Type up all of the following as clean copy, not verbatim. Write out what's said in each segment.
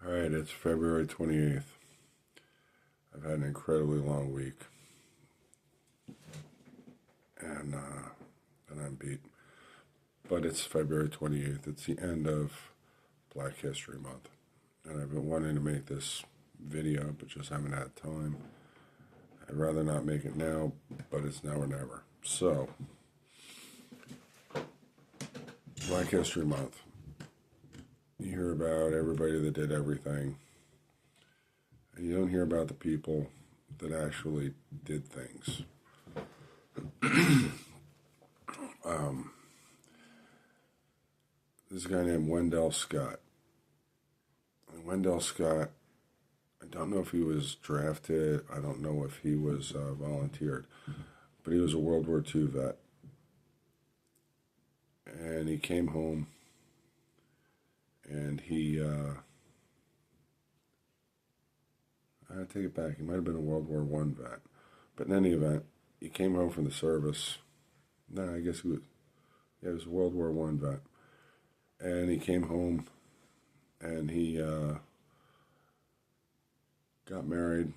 All right, it's February 28th. I've had an incredibly long week, and I'm beat. But it's February 28th. It's the end of Black History Month, and I've been wanting to make this video, but just haven't had time. I'd rather not make it now, but it's now or never. So, Black History Month. You hear about everybody that did everything, and you don't hear about the people that actually did things. This guy named Wendell Scott. And Wendell Scott, I don't know if he was drafted, I don't know if he was volunteered, but he was a World War II vet. And he came home and I take it back, he might have been a World War I vet. But in any event, he came home from the service. No, I guess he was a World War I vet. And he came home and he got married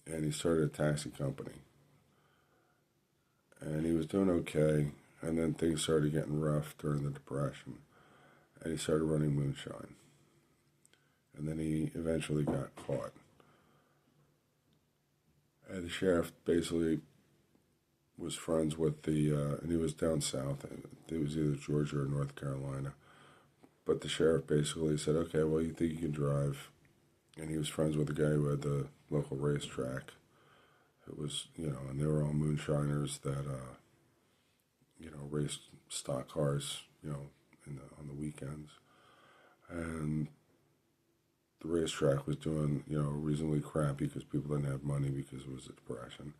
and he started a taxi company. And he was doing okay, and then things started getting rough during the Depression. And he started running moonshine. And then he eventually got caught. And the sheriff basically was friends with and he was down south. It was either Georgia or North Carolina. But the sheriff basically said, okay, well, you think you can drive. And he was friends with the guy who had the local racetrack. It was, and they were all moonshiners that, raced stock cars, on the weekends. And the racetrack was doing, reasonably crappy because people didn't have money because it was a depression.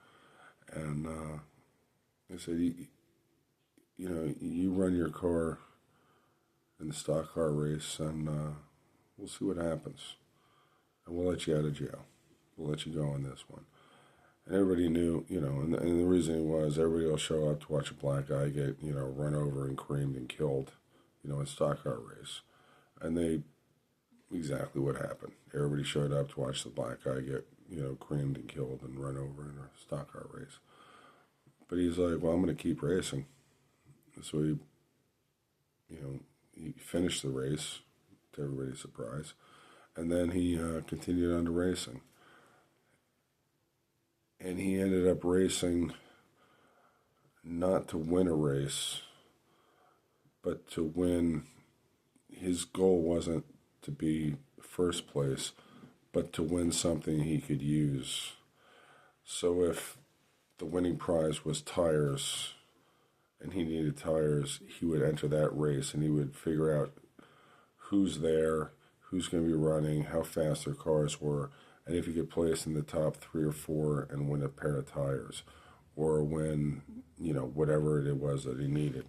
And they said, you run your car in the stock car race, and we'll see what happens. And we'll let you out of jail. We'll let you go on this one. And everybody knew, and the reason was everybody will show up to watch a black guy get, run over and creamed and killed, in a stock car race. And exactly what happened. Everybody showed up to watch the black guy get, creamed and killed and run over in a stock car race. But he's like, well, I'm going to keep racing. So he finished the race, to everybody's surprise, and then he continued on to racing. And he ended up racing not to win a race, but to win. His goal wasn't to be first place, but to win something he could use. So if the winning prize was tires, and he needed tires, he would enter that race and he would figure out who's there, who's going to be running, how fast their cars were, and if he could place in the top 3 or 4 and win a pair of tires, or win, whatever it was that he needed,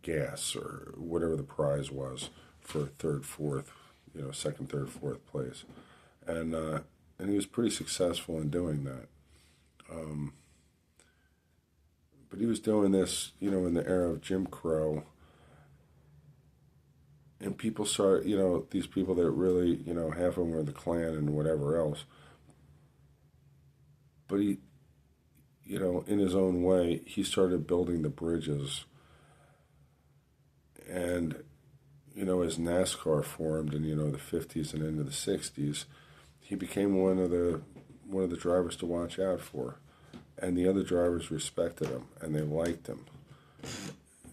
gas or whatever the prize was for third, fourth, second, third, fourth place. And he was pretty successful in doing that. But he was doing this, in the era of Jim Crow. And people started, these people that really, half of them were the Klan and whatever else. But he, in his own way, he started building the bridges. And, as NASCAR formed in, the 50s and into the 60s, he became one of the drivers to watch out for. And the other drivers respected him, and they liked him.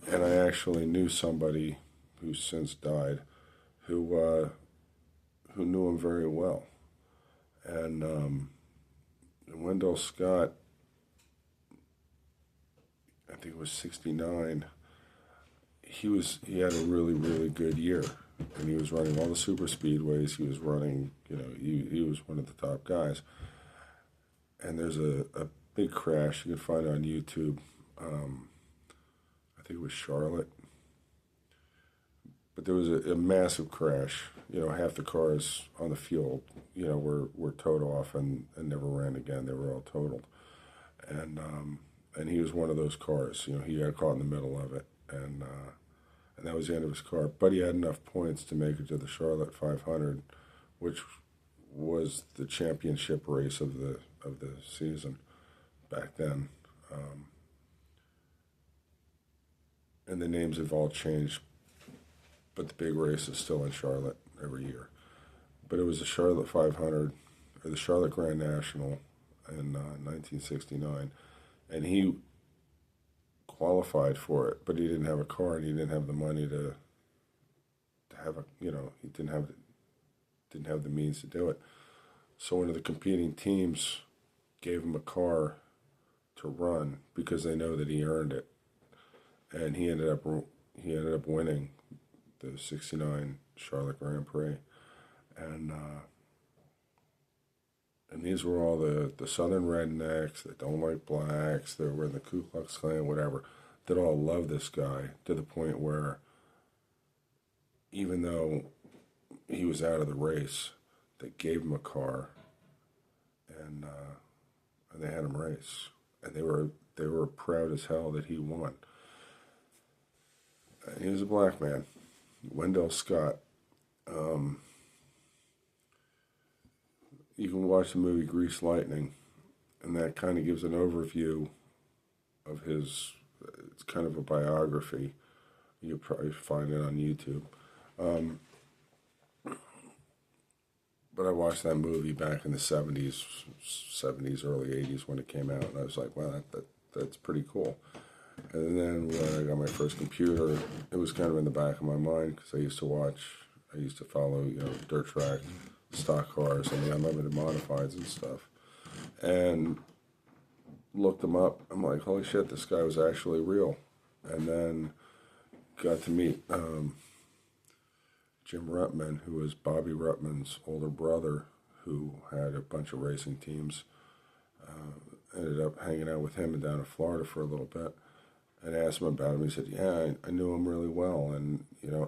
And I actually knew somebody who's since died who knew him very well. And Wendell Scott, I think it was 69, he had a really, really good year. And he was running all the super speedways. He was running, he was one of the top guys. And there's a big crash you can find on YouTube. I think it was Charlotte. But there was a massive crash. Half the cars on the field, were towed off and never ran again. They were all totaled. And he was one of those cars. He got caught in the middle of it. And and that was the end of his car. But he had enough points to make it to the Charlotte 500, which was the championship race of the season back then. And the names have all changed, but the big race is still in Charlotte every year. But it was the Charlotte 500, or the Charlotte Grand National in 1969, and he qualified for it, but he didn't have a car and he didn't have the money to have a, he didn't have the means to do it. So one of the competing teams gave him a car to run because they know that he earned it, and he ended up winning the '69 Charlotte Grand Prix, and these were all the Southern rednecks that don't like blacks, that were in the Ku Klux Klan, whatever, that all love this guy to the point where even though he was out of the race, they gave him a car, and they had him race, and they were proud as hell that he won. And he was a black man, Wendell Scott. You can watch the movie Grease Lightning, and that kind of gives an overview of his. It's kind of a biography. You'll probably find it on YouTube. But I watched that movie back in the 70s, early 80s when it came out, and I was like, wow, that's pretty cool. And then when I got my first computer, it was kind of in the back of my mind because I used to follow, dirt track, stock cars, and the unlimited modifieds and stuff. And looked them up. I'm like, holy shit, this guy was actually real. And then got to meet Jim Ruttman, who was Bobby Ruttman's older brother, who had a bunch of racing teams. Ended up hanging out with him down in Florida for a little bit, and asked him about him. He said, yeah, I knew him really well, and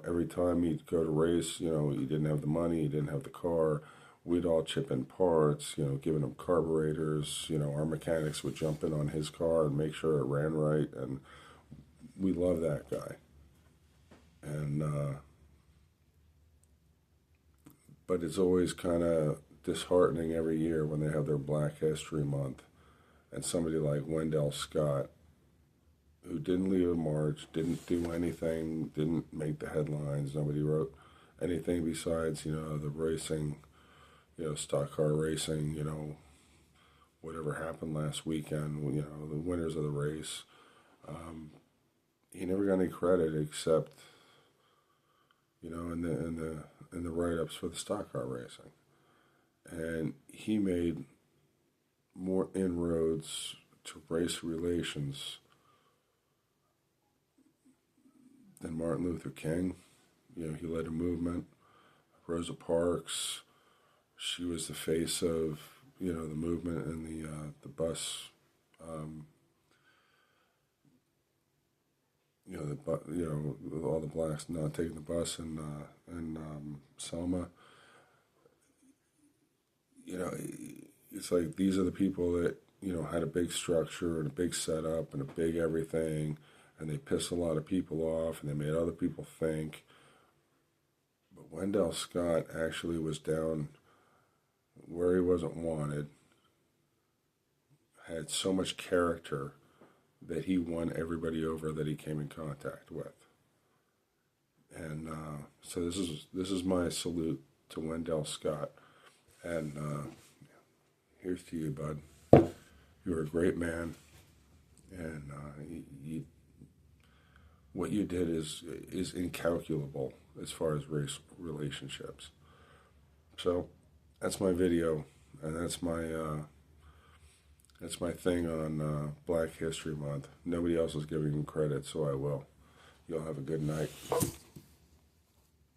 every time he'd go to race, he didn't have the money, he didn't have the car, we'd all chip in parts, giving him carburetors, our mechanics would jump in on his car and make sure it ran right, and we love that guy. And but it's always kind of disheartening every year when they have their Black History Month, and somebody like Wendell Scott, who didn't leave a march, didn't do anything, didn't make the headlines, nobody wrote anything besides, the racing, stock car racing, whatever happened last weekend, the winners of the race. He never got any credit except, in the write-ups for the stock car racing. And he made more inroads to race relations than Martin Luther King. He led a movement. Rosa Parks, she was the face of, the movement and the bus, all the blacks not taking the bus in Selma. It's like these are the people that, had a big structure and a big setup and a big everything, and they pissed a lot of people off and they made other people think. But Wendell Scott actually was down where he wasn't wanted, had so much character that he won everybody over that he came in contact with. And so this is my salute to Wendell Scott. And here's to you, bud. You're a great man, and what you did is incalculable as far as race relationships. So that's my video, and that's my thing on Black History Month. Nobody else is giving him credit, so I will. Y'all have a good night.